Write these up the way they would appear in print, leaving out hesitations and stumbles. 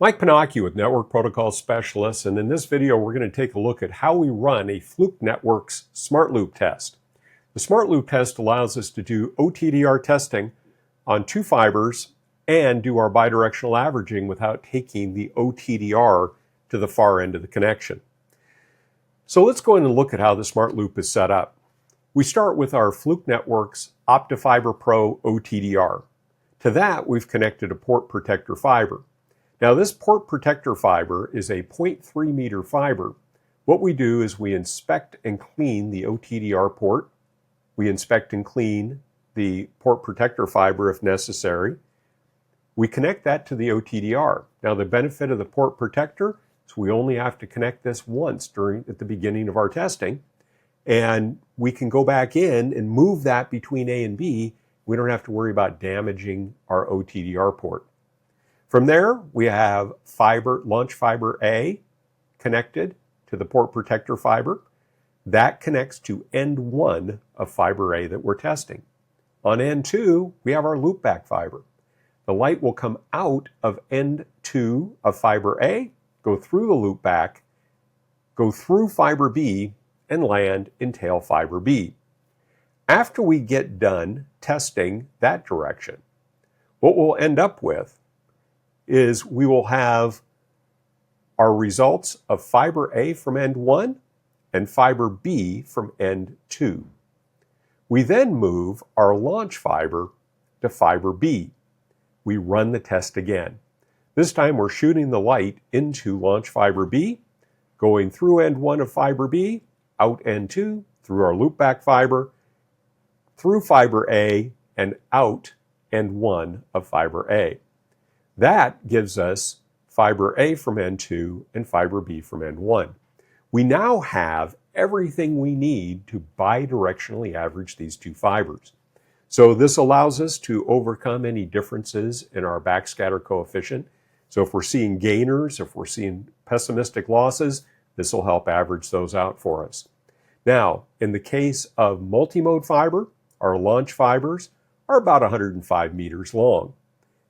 Mike Pinocchio with Network Protocol Specialists, and in this video we're going to take a look at how we run a Fluke Networks SmartLoop test. The SmartLoop test allows us to do OTDR testing on two fibers and do our bidirectional averaging without taking the OTDR to the far end of the connection. So let's go in and look at how the SmartLoop is set up. We start with our Fluke Networks OptiFiber Pro OTDR. To that we've connected a port protector fiber. Now this port protector fiber is a 0.3 meter fiber. What we do is we inspect and clean the OTDR port. We inspect and clean the port protector fiber if necessary. We connect that to the OTDR. Now the benefit of the port protector is we only have to connect this once at the beginning of our testing. And we can go back in and move that between A and B. We don't have to worry about damaging our OTDR port. From there, we have launch fiber A connected to the port protector fiber. That connects to end 1 of fiber A that we're testing. On end 2, we have our loopback fiber. The light will come out of end 2 of fiber A, go through the loopback, go through fiber B, and land in tail fiber B. After we get done testing that direction, what we'll end up with is we will have our results of fiber A from end 1 and fiber B from end 2. We then move our launch fiber to fiber B. We run the test again. This time we're shooting the light into launch fiber B, going through end 1 of fiber B, out end 2, through our loopback fiber, through fiber A, and out end 1 of fiber A. That gives us fiber A from end 2 and fiber B from end 1. We now have everything we need to bidirectionally average these two fibers. So this allows us to overcome any differences in our backscatter coefficient. So if we're seeing gainers, if we're seeing pessimistic losses, this will help average those out for us. Now, in the case of multi-mode fiber, our launch fibers are about 105 meters long.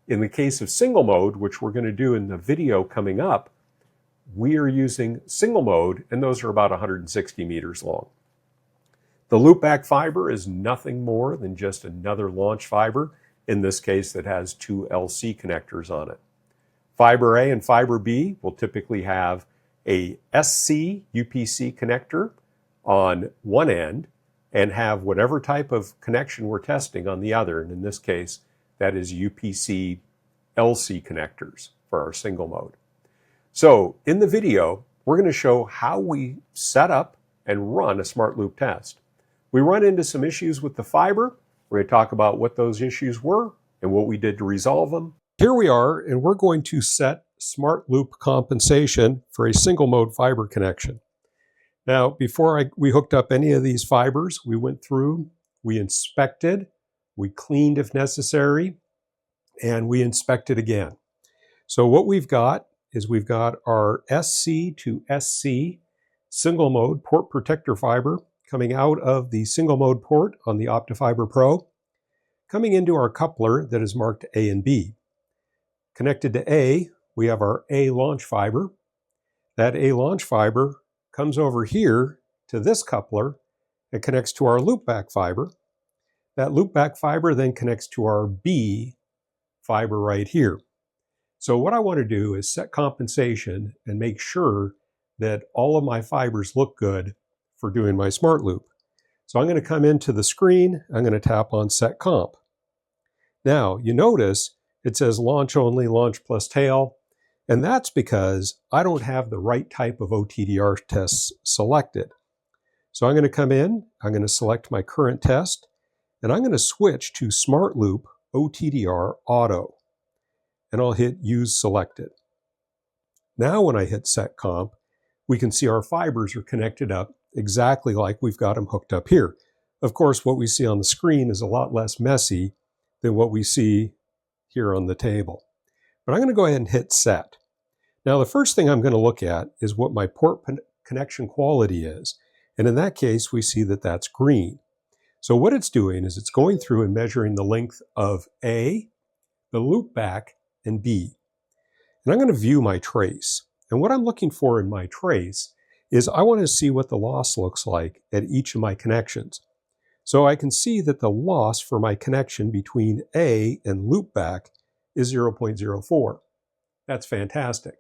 In the case of single mode, which we're going to do in the video coming up, we are using single mode, and those are about 160 meters long. The loopback fiber is nothing more than just another launch fiber, in this case that has two LC connectors on it. Fiber A and fiber B will typically have a SC UPC connector on one end and have whatever type of connection we're testing on the other, and in this case, that is UPC LC connectors for our single mode. So in the video, we're going to show how we set up and run a SmartLoop test. We run into some issues with the fiber. We're going to talk about what those issues were and what we did to resolve them. Here we are, and we're going to set SmartLoop compensation for a single mode fiber connection. Now, before we hooked up any of these fibers, we went through, we inspected, we cleaned if necessary, and we inspected again. So what we've got is we've got our SC to SC single mode port protector fiber coming out of the single mode port on the OptiFiber Pro, coming into our coupler that is marked A and B. Connected to A, we have our A launch fiber. That A launch fiber comes over here to this coupler and connects to our loopback fiber. That loopback fiber then connects to our B fiber right here. So what I want to do is set compensation and make sure that all of my fibers look good for doing my SmartLoop. So I'm going to come into the screen, I'm going to tap on Set Comp. Now you notice it says launch only, launch plus tail, and that's because I don't have the right type of OTDR tests selected. So I'm going to come in, I'm going to select my current test, and I'm going to switch to SmartLoop OTDR Auto. And I'll hit Use Selected. Now when I hit Set Comp, we can see our fibers are connected up exactly like we've got them hooked up here. Of course, what we see on the screen is a lot less messy than what we see here on the table. But I'm going to go ahead and hit Set. Now the first thing I'm going to look at is what my port connection quality is. And in that case, we see that that's green. So what it's doing is it's going through and measuring the length of A, the loopback, and B. And I'm going to view my trace. And what I'm looking for in my trace is I want to see what the loss looks like at each of my connections. So I can see that the loss for my connection between A and loopback is 0.04. That's fantastic.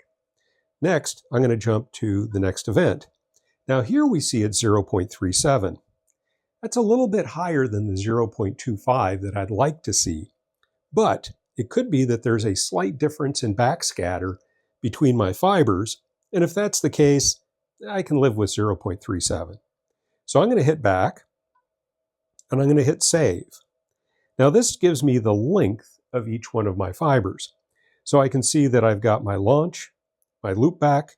Next, I'm going to jump to the next event. Now here we see it's 0.37. That's a little bit higher than the 0.25 that I'd like to see, but it could be that there's a slight difference in backscatter between my fibers, and if that's the case, I can live with 0.37. So I'm going to hit back, and I'm going to hit save. Now this gives me the length of each one of my fibers. So I can see that I've got my launch, my loopback,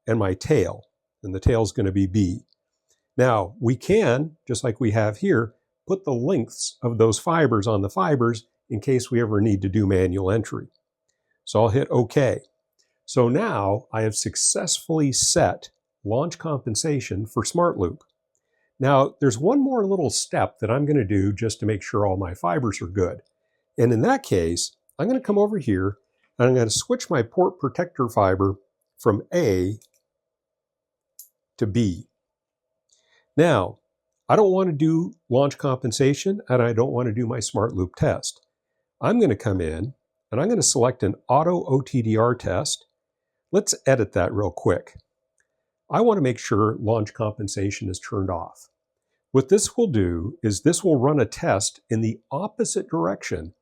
and my tail, and the tail is going to be B. Now we can, just like we have here, put the lengths of those fibers on the fibers in case we ever need to do manual entry. So I'll hit OK. So now I have successfully set launch compensation for SmartLoop. Now there's one more little step that I'm going to do just to make sure all my fibers are good. And in that case, I'm going to come over here and I'm going to switch my port protector fiber from A to B. Now, I don't want to do launch compensation and I don't want to do my SmartLoop test. I'm going to come in and I'm going to select an auto OTDR test. Let's edit that real quick. I want to make sure launch compensation is turned off. What this will do is this will run a test in the opposite direction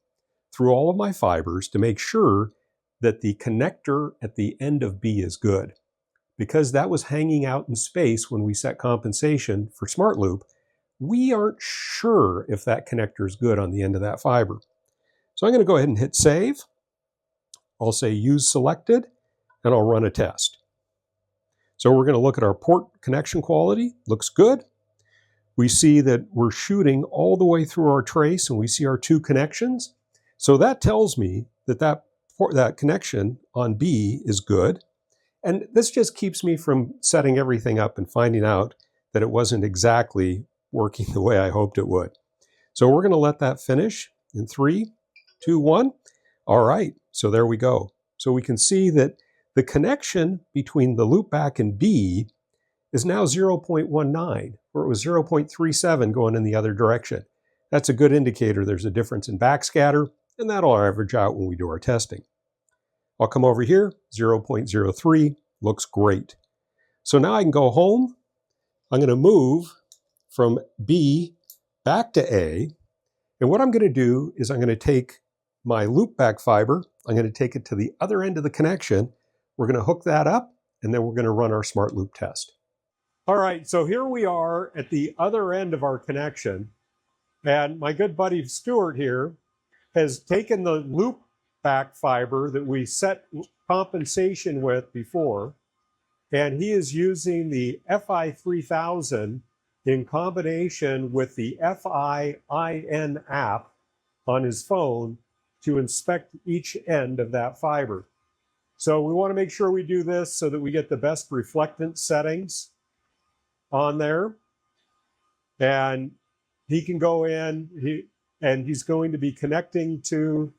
through all of my fibers to make sure that the connector at the end of B is good. Because that was hanging out in space when we set compensation for SmartLoop, we aren't sure if that connector is good on the end of that fiber. So I'm going to go ahead and hit save. I'll say use selected, and I'll run a test. So we're going to look at our port connection quality. Looks good. We see that we're shooting all the way through our trace, and we see our two connections. So that tells me that that connection on B is good. And this just keeps me from setting everything up and finding out that it wasn't exactly working the way I hoped it would. So we're going to let that finish in 3, 2, 1. All right, so there we go. So we can see that the connection between the loopback and B is now 0.19, where it was 0.37 going in the other direction. That's a good indicator there's a difference in backscatter, and that'll average out when we do our testing. I'll come over here, 0.03, looks great. So now I can go home. I'm going to move from B back to A. And what I'm going to do is I'm going to take my loopback fiber, I'm going to take it to the other end of the connection. We're going to hook that up, and then we're going to run our SmartLoop test. All right, so here we are at the other end of our connection. And my good buddy Stuart here has taken the loopback fiber that we set compensation with before, and he is using the FI3000 in combination with the FIIN app on his phone to inspect each end of that fiber. So we want to make sure we do this so that we get the best reflectance settings on there. And he can go in, and he's going to be connecting to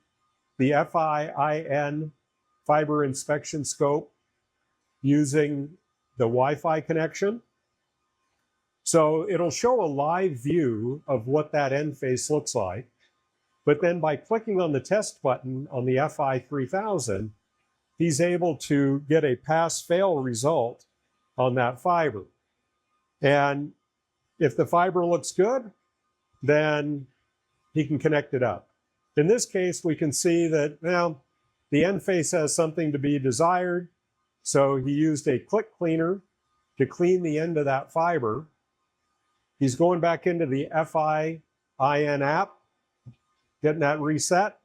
the FIIN fiber inspection scope using the Wi-Fi connection. So it'll show a live view of what that end face looks like. But then by clicking on the test button on the FI3000, he's able to get a pass-fail result on that fiber. And if the fiber looks good, then he can connect it up. In this case, we can see that now the end face has something to be desired. So he used a click cleaner to clean the end of that fiber. He's going back into the FIIN app, getting that reset,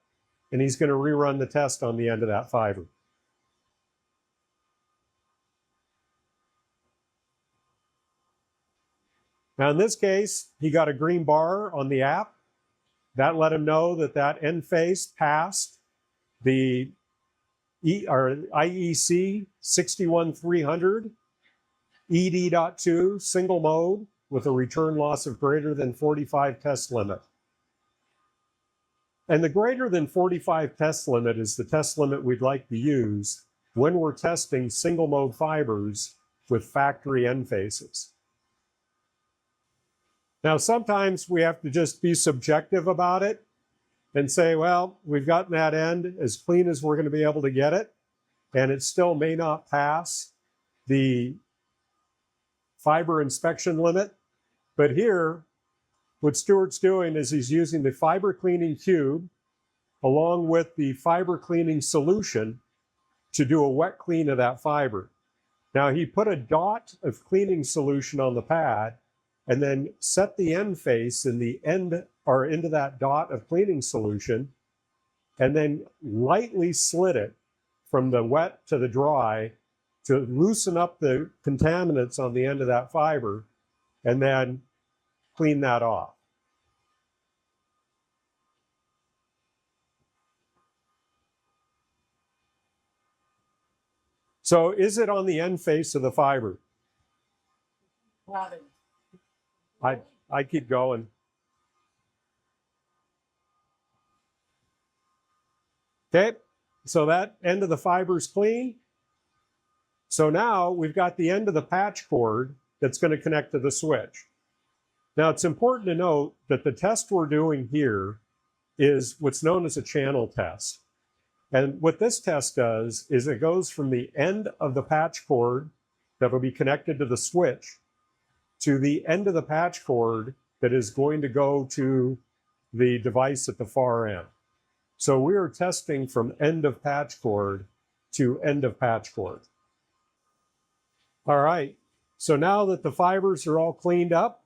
and he's going to rerun the test on the end of that fiber. Now in this case, he got a green bar on the app. That let him know that that end face passed the IEC 61300 ED.2 single mode with a return loss of greater than 45 test limit. And the greater than 45 test limit is the test limit we'd like to use when we're testing single mode fibers with factory end faces. Now, sometimes we have to just be subjective about it and say, well, we've gotten that end as clean as we're going to be able to get it, and it still may not pass the fiber inspection limit. But here, what Stuart's doing is he's using the fiber cleaning cube along with the fiber cleaning solution to do a wet clean of that fiber. Now, he put a dot of cleaning solution on the pad and then set the end face in the end or into that dot of cleaning solution, and then lightly slid it from the wet to the dry to loosen up the contaminants on the end of that fiber, and then clean that off. So is it on the end face of the fiber? I keep going. Okay, so that end of the fiber is clean. So now we've got the end of the patch cord that's going to connect to the switch. Now it's important to note that the test we're doing here is what's known as a channel test. And what this test does is it goes from the end of the patch cord that will be connected to the switch to the end of the patch cord that is going to go to the device at the far end. So we are testing from end of patch cord to end of patch cord. All right, so now that the fibers are all cleaned up,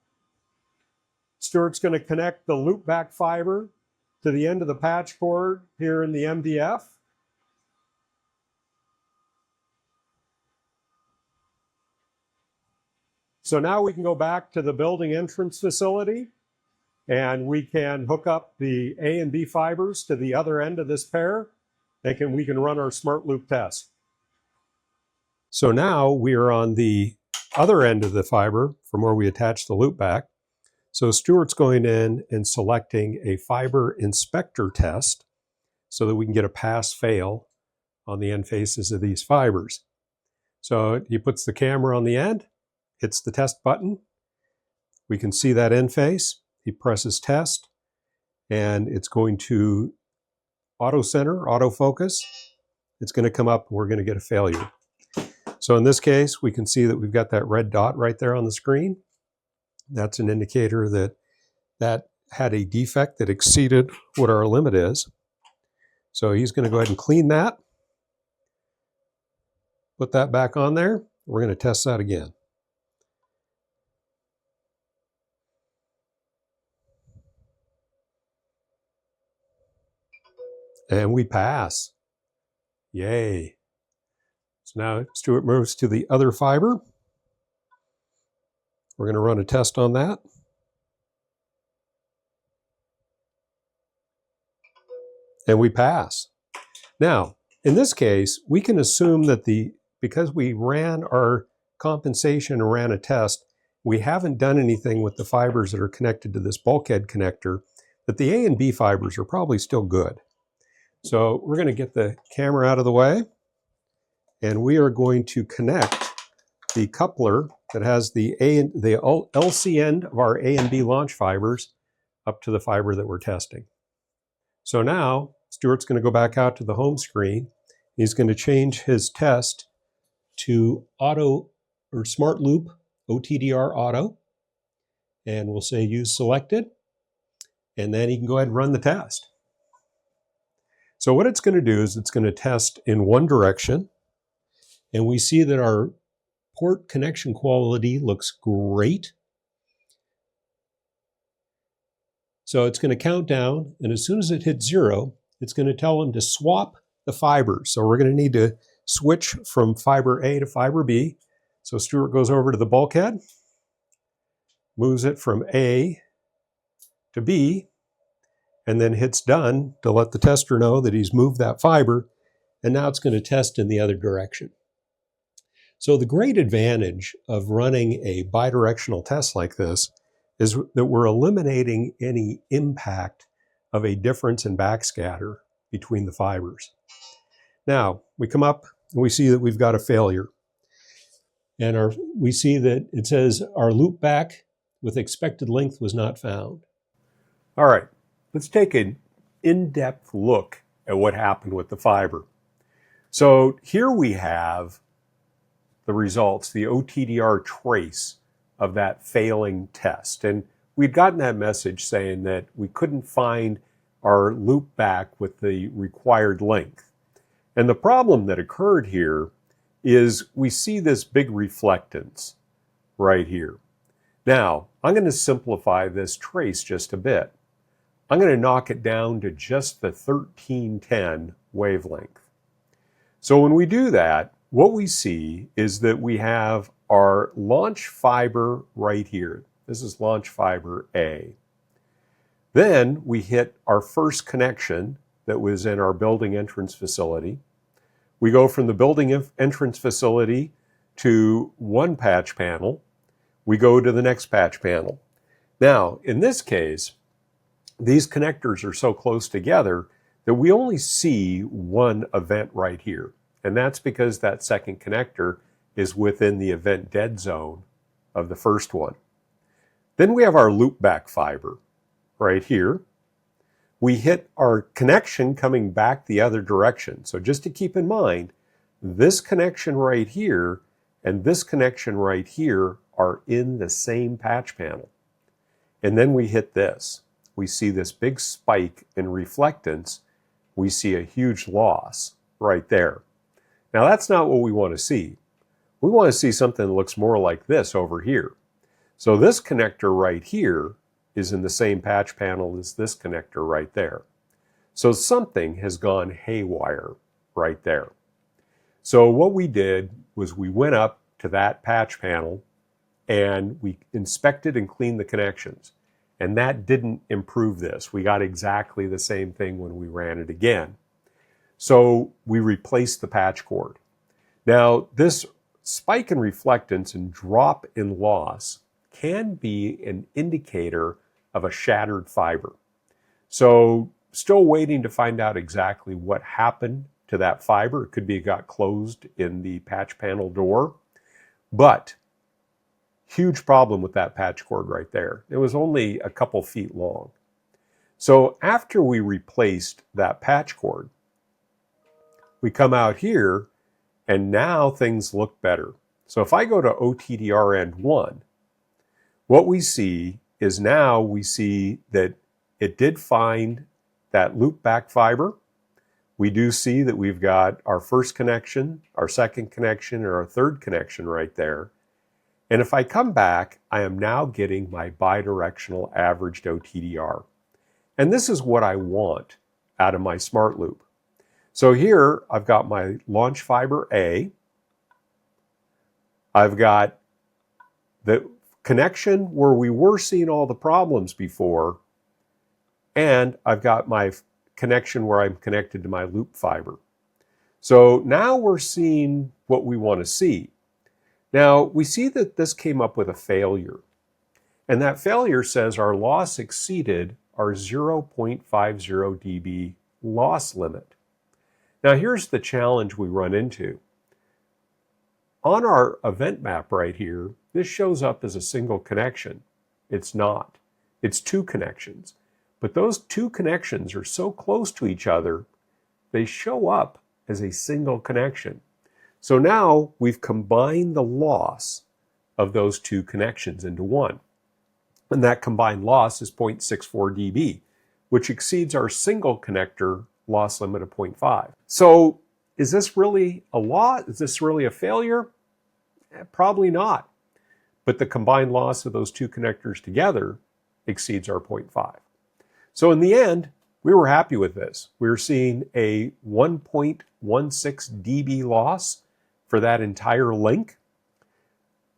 Stuart's going to connect the loop back fiber to the end of the patch cord here in the MDF. So now we can go back to the building entrance facility and we can hook up the A and B fibers to the other end of this pair, and we can run our SmartLoop test. So now we are on the other end of the fiber from where we attach the loop back. So Stuart's going in and selecting a fiber inspector test so that we can get a pass-fail on the end faces of these fibers. So he puts the camera on the end, hits the test button. We can see that end face. He presses test, and it's going to auto center, autofocus. It's going to come up, and we're going to get a failure. So in this case, we can see that we've got that red dot right there on the screen. That's an indicator that that had a defect that exceeded what our limit is. So he's going to go ahead and clean that, put that back on there. We're going to test that again. And we pass. Yay. So now Stuart moves to the other fiber. We're going to run a test on that. And we pass. Now, in this case, we can assume that because we ran our compensation and ran a test, we haven't done anything with the fibers that are connected to this bulkhead connector, that the A and B fibers are probably still good. So we're going to get the camera out of the way, and we are going to connect the coupler that has the LC end of our A and B launch fibers up to the fiber that we're testing. So now Stuart's going to go back out to the home screen. He's going to change his test to auto or SmartLoop OTDR auto, and we'll say use selected, and then he can go ahead and run the test. So what it's going to do is it's going to test in one direction, and we see that our port connection quality looks great. So it's going to count down, and as soon as it hits 0, it's going to tell him to swap the fibers. So we're going to need to switch from fiber A to fiber B. So Stuart goes over to the bulkhead, moves it from A to B, and then hits done to let the tester know that he's moved that fiber, and now it's going to test in the other direction. So the great advantage of running a bidirectional test like this is that we're eliminating any impact of a difference in backscatter between the fibers. Now, we come up and we see that we've got a failure. And we see that it says our loop back with expected length was not found. All right, let's take an in-depth look at what happened with the fiber. So here we have the results, the OTDR trace of that failing test. And we'd gotten that message saying that we couldn't find our loop back with the required length. And the problem that occurred here is we see this big reflectance right here. Now, I'm going to simplify this trace just a bit. I'm going to knock it down to just the 1310 wavelength. So when we do that, what we see is that we have our launch fiber right here. This is launch fiber A. Then we hit our first connection that was in our building entrance facility. We go from the building entrance facility to one patch panel. We go to the next patch panel. Now, in this case, these connectors are so close together that we only see one event right here. And that's because that second connector is within the event dead zone of the first one. Then we have our loopback fiber right here. We hit our connection coming back the other direction. So just to keep in mind, this connection right here and this connection right here are in the same patch panel. And then we hit this. We see this big spike in reflectance. We see a huge loss right there. Now that's not what we want to see. We want to see something that looks more like this over here. So this connector right here is in the same patch panel as this connector right there. So something has gone haywire right there. So what we did was we went up to that patch panel and we inspected and cleaned the connections. And that didn't improve this. We got exactly the same thing when we ran it again. So we replaced the patch cord. Now, this spike in reflectance and drop in loss can be an indicator of a shattered fiber. So still waiting to find out exactly what happened to that fiber. It could be it got closed in the patch panel door, but huge problem with that patch cord right there. It was only a couple feet long. So after we replaced that patch cord, we come out here and now things look better. So if I go to OTDR end 1, what we see is now we see that it did find that loop back fiber. We do see that we've got our first connection, our second connection, and our third connection right there. And if I come back, I am now getting my bidirectional averaged OTDR. And this is what I want out of my SmartLoop. So here I've got my launch fiber A. I've got the connection where we were seeing all the problems before, and I've got my connection where I'm connected to my loop fiber. So now we're seeing what we want to see. Now we see that this came up with a failure, and that failure says our loss exceeded our 0.50 dB loss limit. Now here's the challenge we run into. On our event map right here, this shows up as a single connection. It's not. It's two connections. But those two connections are so close to each other, they show up as a single connection. So now we've combined the loss of those two connections into one. And that combined loss is 0.64 dB, which exceeds our single connector loss limit of 0.5. So is this really a lot? Is this really a failure? Probably not. But the combined loss of those two connectors together exceeds our 0.5. So in the end, we were happy with this. We were seeing a 1.16 dB loss for that entire link.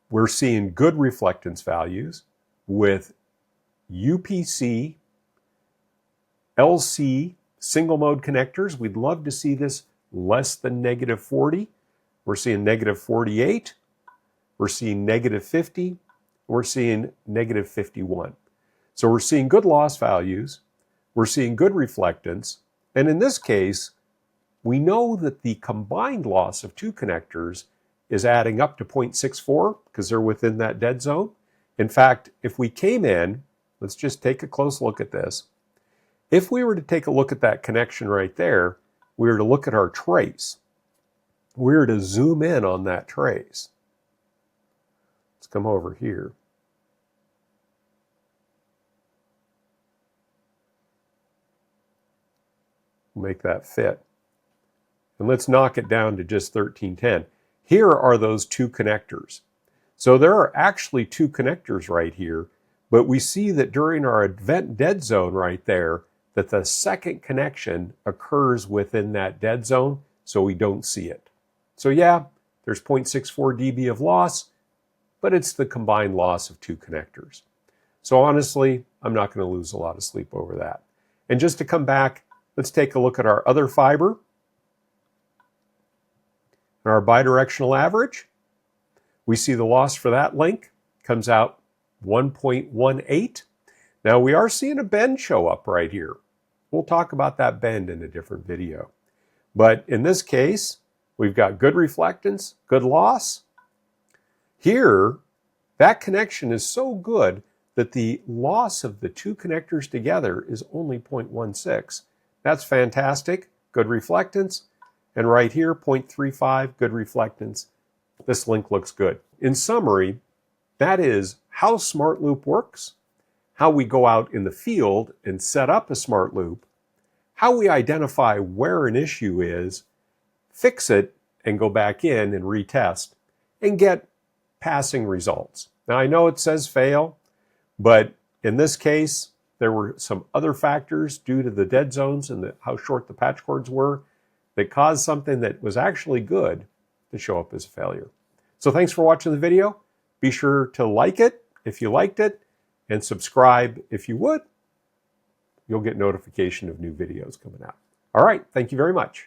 We're seeing good reflectance values with UPC, LC, single mode connectors. We'd love to see this less than -40. We're seeing -48. We're seeing -50. We're seeing -51. So we're seeing good loss values. We're seeing good reflectance. And in this case, we know that the combined loss of two connectors is adding up to 0.64 because they're within that dead zone. In fact, if we came in, let's just take a close look at this. If we were to take a look at that connection right there, we were to look at our trace. We were to zoom in on that trace. Let's come over here. Make that fit. And let's knock it down to just 1310. Here are those two connectors. So there are actually two connectors right here, but we see that during our event dead zone right there, that the second connection occurs within that dead zone, so we don't see it. So yeah, there's 0.64 dB of loss, but it's the combined loss of two connectors. So honestly, I'm not going to lose a lot of sleep over that. And just to come back, let's take a look at our other fiber. And our bidirectional average, we see the loss for that link comes out 1.18. Now we are seeing a bend show up right here. We'll talk about that bend in a different video. But in this case, we've got good reflectance, good loss. Here, that connection is so good that the loss of the two connectors together is only 0.16. That's fantastic, good reflectance. And right here, 0.35, good reflectance. This link looks good. In summary, that is how SmartLoop works, how we go out in the field and set up a SmartLoop, how we identify where an issue is, fix it, and go back in and retest, and get passing results. Now, I know it says fail, but in this case, there were some other factors due to the dead zones and how short the patch cords were that caused something that was actually good to show up as a failure. So thanks for watching the video. Be sure to like it if you liked it, and subscribe if you would. You'll get notification of new videos coming out. All right, thank you very much.